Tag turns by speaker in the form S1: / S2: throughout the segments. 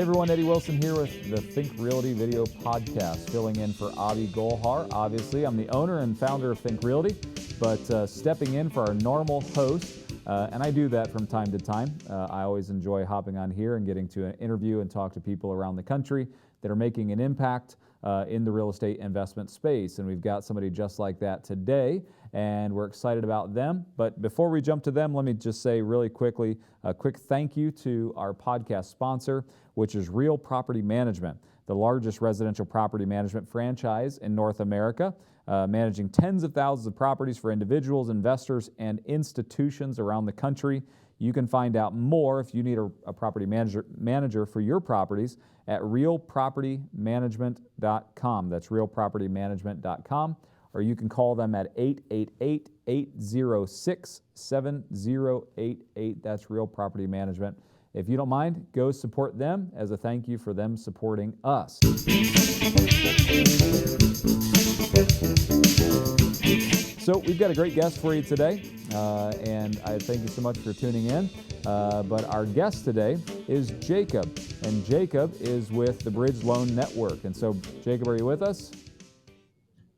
S1: everyone, Eddie Wilson here with the Think Realty video podcast, filling in for Avi Golhar. Obviously, I'm the owner and founder of Think Realty, but stepping in for our normal host, and I do that from time to time. I always enjoy hopping on here and getting to interview and talk to people around the country that are making an impact in the real estate investment space, and we've got somebody just like that today, and we're excited about them. But before we jump to them, let me just say really quickly a quick thank you to our podcast sponsor, which is Real Property Management, the largest residential property management franchise in North America, managing tens of thousands of properties for individuals, investors, and institutions around the country. You can find out more if you need a property manager for your properties at realpropertymanagement.com. That's realpropertymanagement.com. Or you can call them at 888-806-7088. That's Real Property Management. If you don't mind, go support them as a thank you for them supporting us. So we've got a great guest for you today, and I thank you so much for tuning in. But our guest today is Jacob, and Jacob is with the Bridge Loan Network. And so, Jacob, are you with us?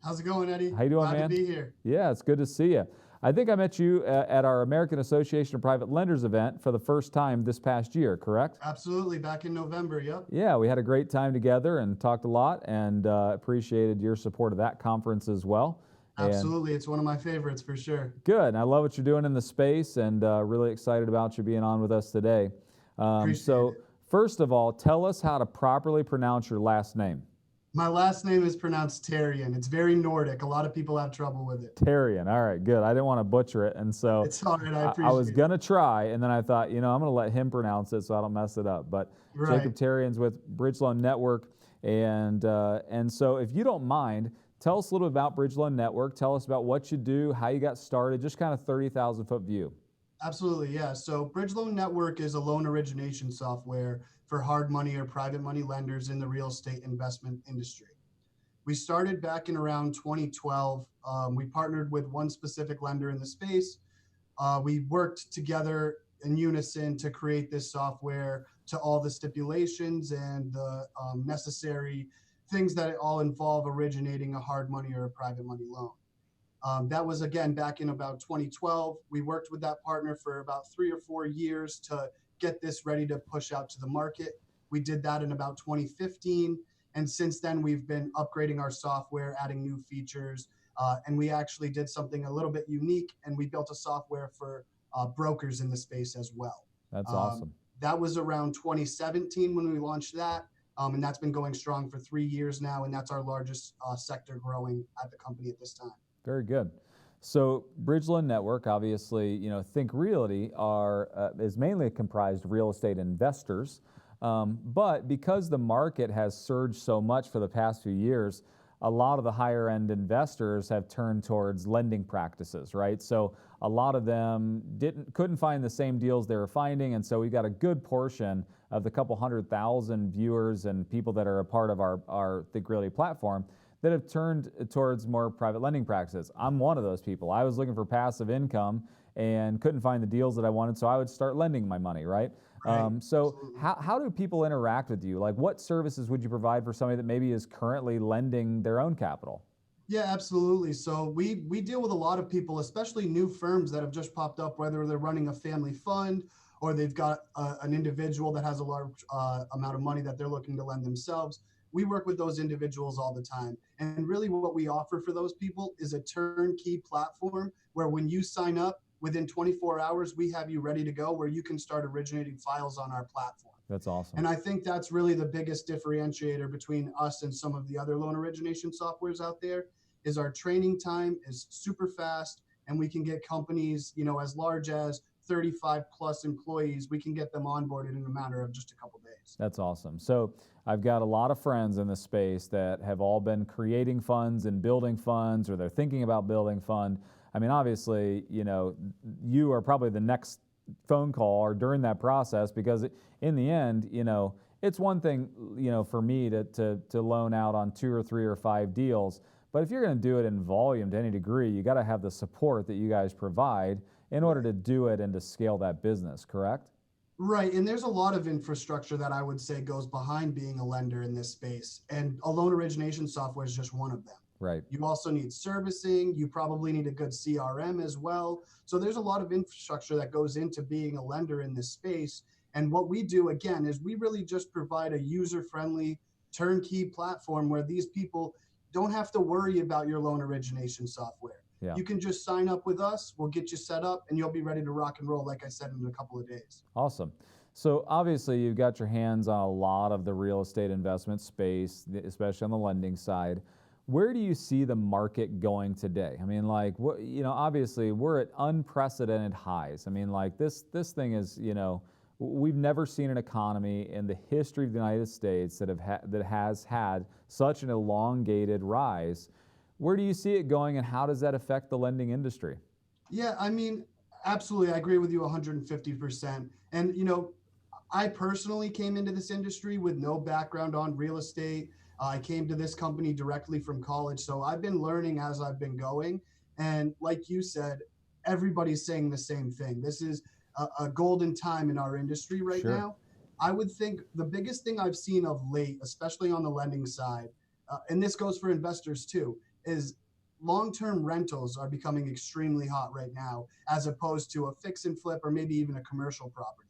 S2: How's it going, Eddie?
S1: How you doing,
S2: Glad
S1: man?
S2: to be here.
S1: Yeah, it's good to see you. I think I met you at our American Association of Private Lenders event for the first time this past year, correct?
S2: Absolutely, back in November, yep.
S1: Yeah, we had a great time together and talked a lot, and appreciated your support of that conference as well.
S2: Absolutely, it's one of my favorites for sure.
S1: Good, I love what you're doing in the space, and really excited about you being on with us today. So first of all, tell us how to properly pronounce your last name.
S2: My last name is pronounced Therrien. It's very Nordic. A lot of people have trouble with it.
S1: Therrien. All right, good. I didn't want to butcher it, and so
S2: it's all right. I appreciate
S1: I was going to try, and then I thought, I'm going to let him pronounce it so I don't mess it up. But right. Jacob Therrien's with Bridge Loan Network, and so if you don't mind, tell us a little bit about Bridge Loan Network. Tell us about what you do, how you got started, just kind of 30,000-foot view.
S2: Absolutely, yeah. So Bridge Loan Network is a loan origination software for hard money or private money lenders in the real estate investment industry. We started back in around 2012. We partnered with one specific lender in the space. We worked together in unison to create this software to all the stipulations and the necessary things that all involve originating a hard money or a private money loan. That was, again, back in about 2012. We worked with that partner for about 3 or 4 years to get this ready to push out to the market. We did that in about 2015. And since then, we've been upgrading our software, adding new features. And we actually did something a little bit unique, and we built a software for brokers in the space as well.
S1: That's awesome.
S2: That was around 2017 when we launched that. And that's been going strong for 3 years now. And that's our largest sector growing at the company at this time.
S1: Very good. So Bridge Loan Network, obviously, Think Realty is mainly comprised of real estate investors, but because the market has surged so much for the past few years, a lot of the higher end investors have turned towards lending practices, right? So a lot of them couldn't find the same deals they were finding, and so we got a good portion of the couple 100,000 viewers and people that are a part of our Think Realty platform that have turned towards more private lending practices. I'm one of those people. I was looking for passive income and couldn't find the deals that I wanted, so I would start lending my money, right? So how do people interact with you? Like, what services would you provide for somebody that maybe is currently lending their own capital?
S2: Yeah, absolutely. So we deal with a lot of people, especially new firms that have just popped up, whether they're running a family fund or they've got an individual that has a large amount of money that they're looking to lend themselves. We work with those individuals all the time. And really what we offer for those people is a turnkey platform where when you sign up, within 24 hours, we have you ready to go where you can start originating files on our platform.
S1: That's awesome.
S2: And I think that's really the biggest differentiator between us and some of the other loan origination softwares out there is our training time is super fast, and we can get companies, as large as 35 plus employees, we can get them onboarded in a matter of just a couple days.
S1: That's awesome. So I've got a lot of friends in the space that have all been creating funds and building funds, or they're thinking about building fund. I mean, obviously, you are probably the next phone call or during that process, because in the end, it's one thing, for me to loan out on 2 or 3 or 5 deals. But if you're going to do it in volume to any degree, you got to have the support that you guys provide in order to do it and to scale that business, correct?
S2: Right. And there's a lot of infrastructure that I would say goes behind being a lender in this space. And a loan origination software is just one of them.
S1: Right.
S2: You also need servicing. You probably need a good CRM as well. So there's a lot of infrastructure that goes into being a lender in this space. And what we do, again, is we really just provide a user friendly, turnkey platform where these people don't have to worry about your loan origination software.
S1: Yeah.
S2: You can just sign up with us. We'll get you set up and you'll be ready to rock and roll, like I said, in a couple of days.
S1: Awesome. So obviously you've got your hands on a lot of the real estate investment space, especially on the lending side. Where do you see the market going today? I mean, like, what, obviously we're at unprecedented highs. I mean, like this thing is, we've never seen an economy in the history of the United States that has had such an elongated rise. Where do you see it going, and how does that affect the lending industry?
S2: Yeah, I mean, absolutely. I agree with you 150%. And, I personally came into this industry with no background on real estate. I came to this company directly from college. So I've been learning as I've been going. And like you said, everybody's saying the same thing. This is a golden time in our industry right
S1: Sure.
S2: now. I would think the biggest thing I've seen of late, especially on the lending side, and this goes for investors too, is long-term rentals are becoming extremely hot right now, as opposed to a fix and flip or maybe even a commercial property.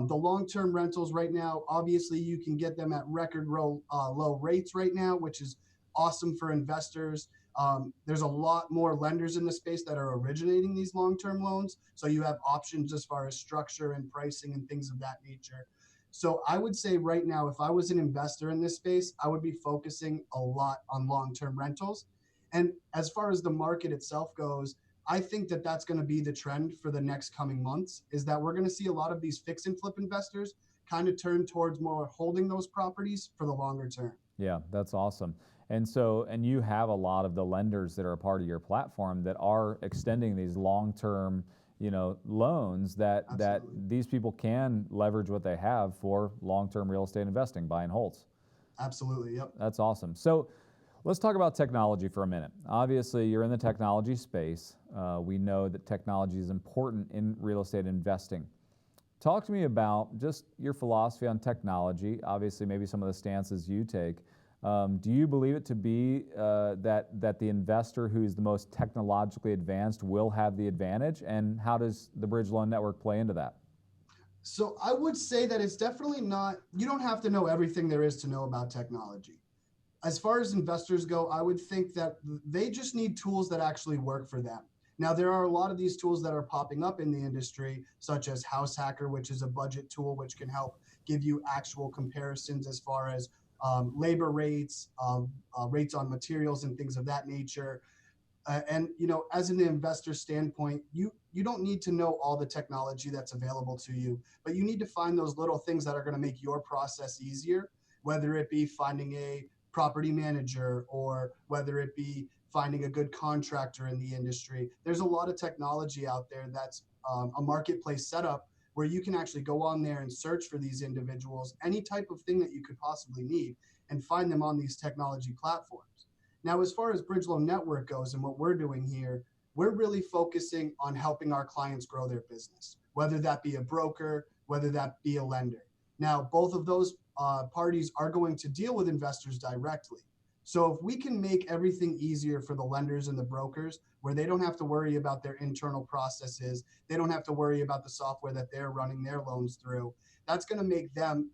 S2: The long-term rentals right now, obviously, you can get them at record low rates right now, which is awesome for investors. There's a lot more lenders in the space that are originating these long-term loans, so you have options as far as structure and pricing and things of that nature. So I would say right now, if I was an investor in this space, I would be focusing a lot on long-term rentals. And as far as the market itself goes, I think that that's going to be the trend for the next coming months, is that we're going to see a lot of these fix and flip investors kind of turn towards more holding those properties for the longer term.
S1: Yeah, that's awesome. And you have a lot of the lenders that are a part of your platform that are extending these long-term, loans that
S2: Absolutely.
S1: these people can leverage what they have for long-term real estate investing, buy and holds.
S2: Absolutely. Yep.
S1: That's awesome. So let's talk about technology for a minute. Obviously, you're in the technology space. We know that technology is important in real estate investing. Talk to me about just your philosophy on technology, obviously maybe some of the stances you take. Do you believe it to be that the investor who is the most technologically advanced will have the advantage? And how does the Bridge Loan Network play into that?
S2: So I would say that it's definitely not, you don't have to know everything there is to know about technology. As far as investors go, I would think that they just need tools that actually work for them. Now, there are a lot of these tools that are popping up in the industry, such as House Hacker, which is a budget tool which can help give you actual comparisons as far as labor rates, rates on materials, and things of that nature. And as an investor standpoint, you don't need to know all the technology that's available to you, but you need to find those little things that are going to make your process easier, whether it be finding a property manager or whether it be finding a good contractor in the industry. There's a lot of technology out there that's a marketplace setup where you can actually go on there and search for these individuals, any type of thing that you could possibly need, and find them on these technology platforms. Now, as far as Bridge Loan Network goes and what we're doing here, we're really focusing on helping our clients grow their business, whether that be a broker, whether that be a lender. Now, both of those parties are going to deal with investors directly. So if we can make everything easier for the lenders and the brokers, where they don't have to worry about their internal processes, they don't have to worry about the software that they're running their loans through, that's going to make them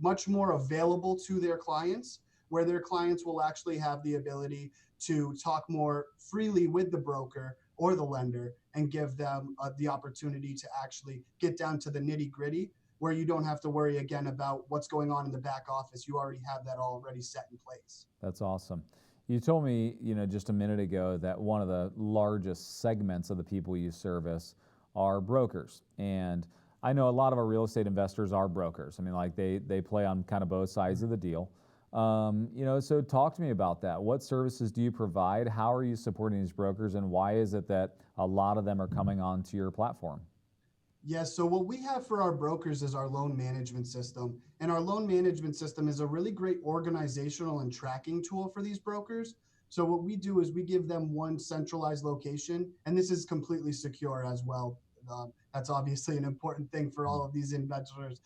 S2: much more available to their clients, where their clients will actually have the ability to talk more freely with the broker or the lender and give them the opportunity to actually get down to the nitty gritty, where you don't have to worry again about what's going on in the back office. You already have that already set in place.
S1: That's awesome. You told me, just a minute ago that one of the largest segments of the people you service are brokers. And I know a lot of our real estate investors are brokers. I mean, like they play on kind of both sides of the deal. So talk to me about that. What services do you provide? How are you supporting these brokers? And why is it that a lot of them are coming onto your platform?
S2: Yes. So what we have for our brokers is our loan management system. And our loan management system is a really great organizational and tracking tool for these brokers. So what we do is we give them one centralized location, and this is completely secure as well. That's obviously an important thing for all of these investors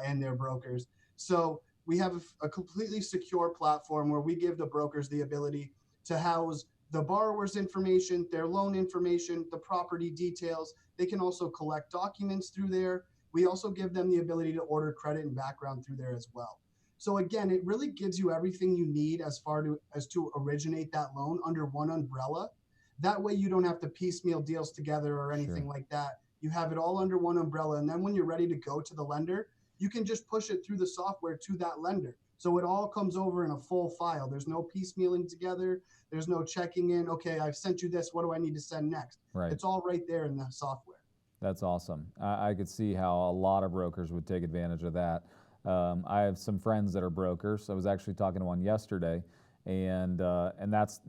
S2: and their brokers. So we have a completely secure platform where we give the brokers the ability to house the borrower's information, their loan information, the property details. They can also collect documents through there. We also give them the ability to order credit and background through there as well. So again, it really gives you everything you need as to originate that loan under one umbrella. That way you don't have to piecemeal deals together or anything like that. You have it all under one umbrella. And then when you're ready to go to the lender, you can just push it through the software to that lender. So it all comes over in a full file. There's no piecemealing together. There's no checking in. Okay, I've sent you this. What do I need to send next?
S1: Right.
S2: It's all right there in the software.
S1: That's awesome. I could see how a lot of brokers would take advantage of that. I have some friends that are brokers. I was actually talking to one yesterday, and that's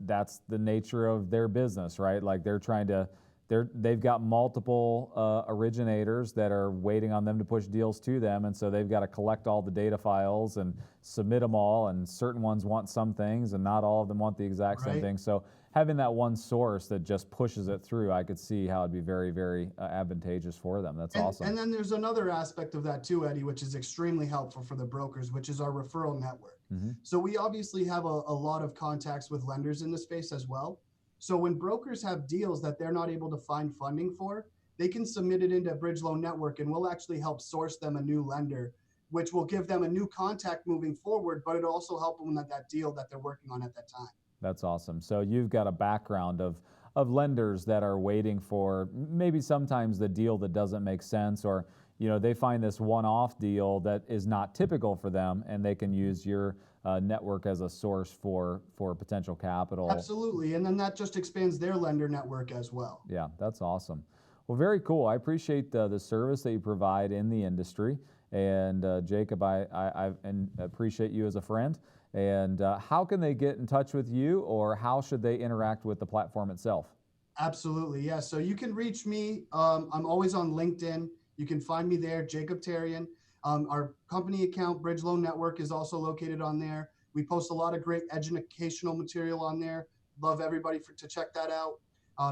S1: the nature of their business, right? Like they've got multiple originators that are waiting on them to push deals to them, and so they've got to collect all the data files and submit them all, and certain ones want some things and not all of them want the exact same thing. So having that one source that just pushes it through, I could see how it'd be very, very advantageous for them. That's awesome.
S2: And then there's another aspect of that too, Eddie, which is extremely helpful for the brokers, which is our referral network. So we obviously have a lot of contacts with lenders in the space as well. So when brokers have deals that they're not able to find funding for, they can submit it into Bridge Loan Network, and we'll actually help source them a new lender, which will give them a new contact moving forward, but it'll also help them with that deal that they're working on at that time.
S1: That's awesome. So you've got a background of lenders that are waiting for maybe sometimes the deal that doesn't make sense, or they find this one-off deal that is not typical for them, and they can use your network as a source for potential capital.
S2: Absolutely, and then that just expands their lender network as well.
S1: Yeah, that's awesome. Well, very cool. I appreciate the service that you provide in the industry, and Jacob, I appreciate you as a friend. And how can they get in touch with you, or how should they interact with the platform itself?
S2: Absolutely, yeah. So you can reach me. I'm always on LinkedIn. You can find me there, Jacob Therrien. Our company account, Bridge Loan Network, is also located on there. We post a lot of great educational material on there. Love everybody to check that out.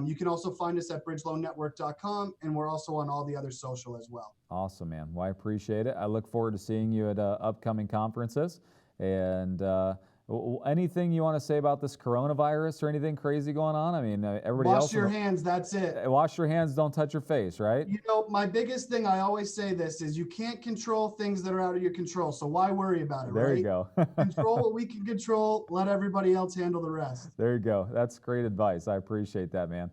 S2: You can also find us at bridgeloannetwork.com, and we're also on all the other social as well.
S1: Awesome, man. Well, I appreciate it. I look forward to seeing you at upcoming conferences. And anything you want to say about this coronavirus or anything crazy going on? I mean, everybody else.
S2: Wash your hands, that's it.
S1: Wash your hands, don't touch your face, right?
S2: My biggest thing, I always say this, is you can't control things that are out of your control, so why worry about it,
S1: There
S2: right?
S1: you go.
S2: Control what we can control, let everybody else handle the rest.
S1: There you go. That's great advice. I appreciate that, man.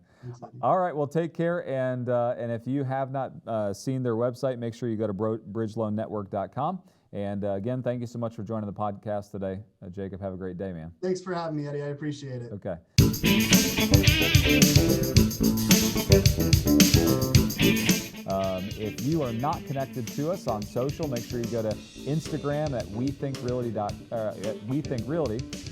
S1: All right, well, take care, and if you have not seen their website, make sure you go to bridgeloannetwork.com. And again, thank you so much for joining the podcast today. Jacob, have a great day, man.
S2: Thanks for having me, Eddie. I appreciate it.
S1: Okay. If you are not connected to us on social, make sure you go to Instagram at WeThinkRealty,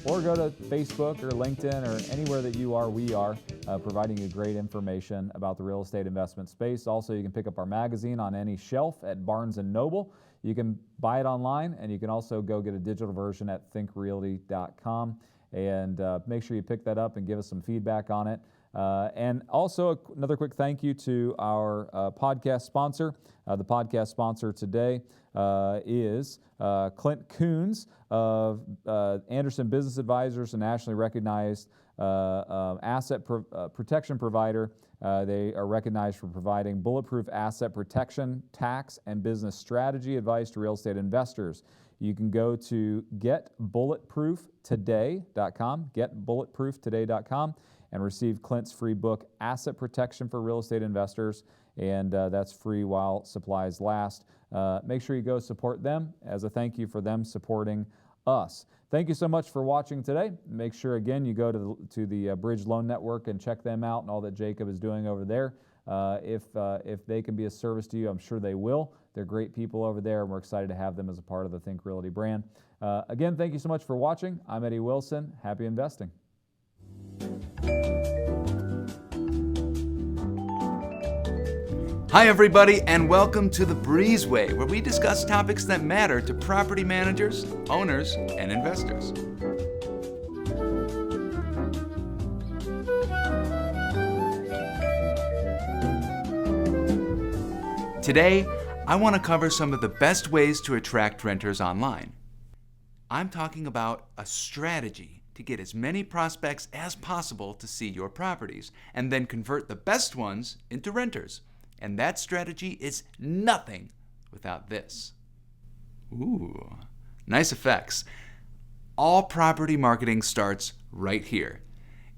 S1: or go to Facebook or LinkedIn or anywhere that you are. We are providing you great information about the real estate investment space. Also, you can pick up our magazine on any shelf at Barnes & Noble. You can buy it online, and you can also go get a digital version at thinkrealty.com. And make sure you pick that up and give us some feedback on it. And also another quick thank you to our podcast sponsor. The podcast sponsor today is Clint Coons of Anderson Business Advisors, a nationally recognized asset protection provider. They are recognized for providing bulletproof asset protection, tax, and business strategy advice to real estate investors. You can go to getbulletprooftoday.com, getbulletprooftoday.com, and receive Clint's free book, Asset Protection for Real Estate Investors, and that's free while supplies last. Make sure you go support them as a thank you for them supporting us. Thank you so much for watching today. Make sure, again, you go to the Bridge Loan Network and check them out and all that Jacob is doing over there. If they can be a service to you, I'm sure they will. They're great people over there, and we're excited to have them as a part of the Think Realty brand. Again, thank you so much for watching. I'm Eddie Wilson. Happy investing.
S3: Hi everybody, and welcome to The Breezeway, where we discuss topics that matter to property managers, owners, and investors. Today, I want to cover some of the best ways to attract renters online. I'm talking about a strategy to get as many prospects as possible to see your properties and then convert the best ones into renters. And that strategy is nothing without this. Ooh, nice effects. All property marketing starts right here.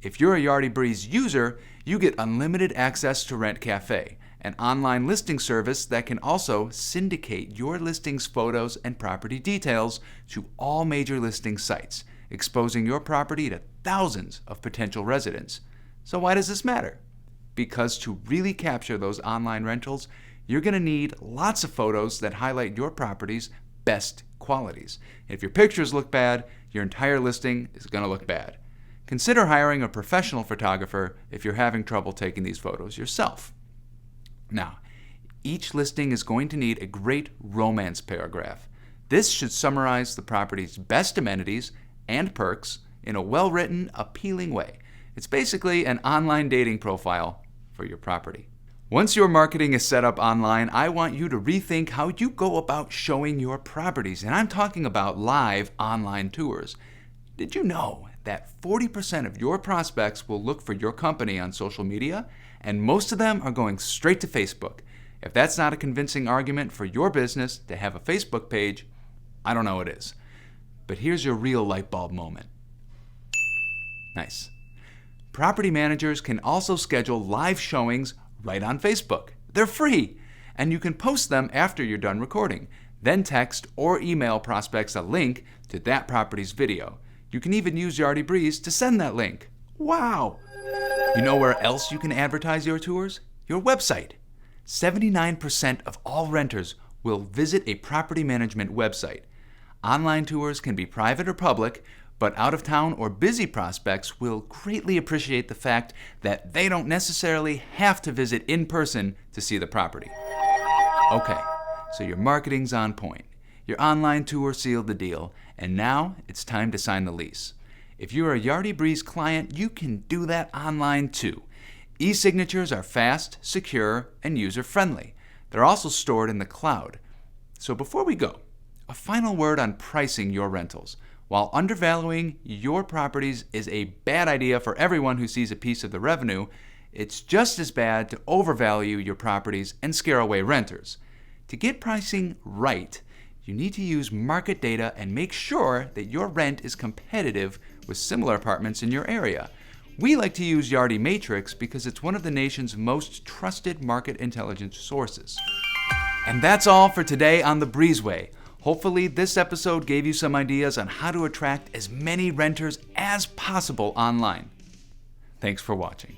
S3: If you're a Yardi Breeze user, you get unlimited access to Rent Cafe, an online listing service that can also syndicate your listing's photos and property details to all major listing sites, exposing your property to thousands of potential residents. So why does this matter? Because to really capture those online rentals, you're going to need lots of photos that highlight your property's best qualities. If your pictures look bad, your entire listing is going to look bad. Consider hiring a professional photographer if you're having trouble taking these photos yourself. Now, each listing is going to need a great romance paragraph. This should summarize the property's best amenities and perks in a well-written, appealing way. It's basically an online dating profile for your property. Once your marketing is set up online, I want you to rethink how you go about showing your properties, and I'm talking about live online tours. Did you know that 40% of your prospects will look for your company on social media, and most of them are going straight to Facebook? If that's not a convincing argument for your business to have a Facebook page, I don't know what is. But here's your real light bulb moment. Nice. Property managers can also schedule live showings right on Facebook. They're free, and you can post them after you're done recording. Then text or email prospects a link to that property's video. You can even use Yardi Breeze to send that link. Wow! You know where else you can advertise your tours? Your website. 79% of all renters will visit a property management website. Online tours can be private or public, but out-of-town or busy prospects will greatly appreciate the fact that they don't necessarily have to visit in person to see the property. Okay, so your marketing's on point. Your online tour sealed the deal, and now it's time to sign the lease. If you're a Yardi Breeze client, you can do that online too. E-signatures are fast, secure, and user-friendly. They're also stored in the cloud. So before we go, a final word on pricing your rentals. While undervaluing your properties is a bad idea for everyone who sees a piece of the revenue, it's just as bad to overvalue your properties and scare away renters. To get pricing right, you need to use market data and make sure that your rent is competitive with similar apartments in your area. We like to use Yardi Matrix because it's one of the nation's most trusted market intelligence sources. And that's all for today on The Breezeway. Hopefully this episode gave you some ideas on how to attract as many renters as possible online. Thanks for watching.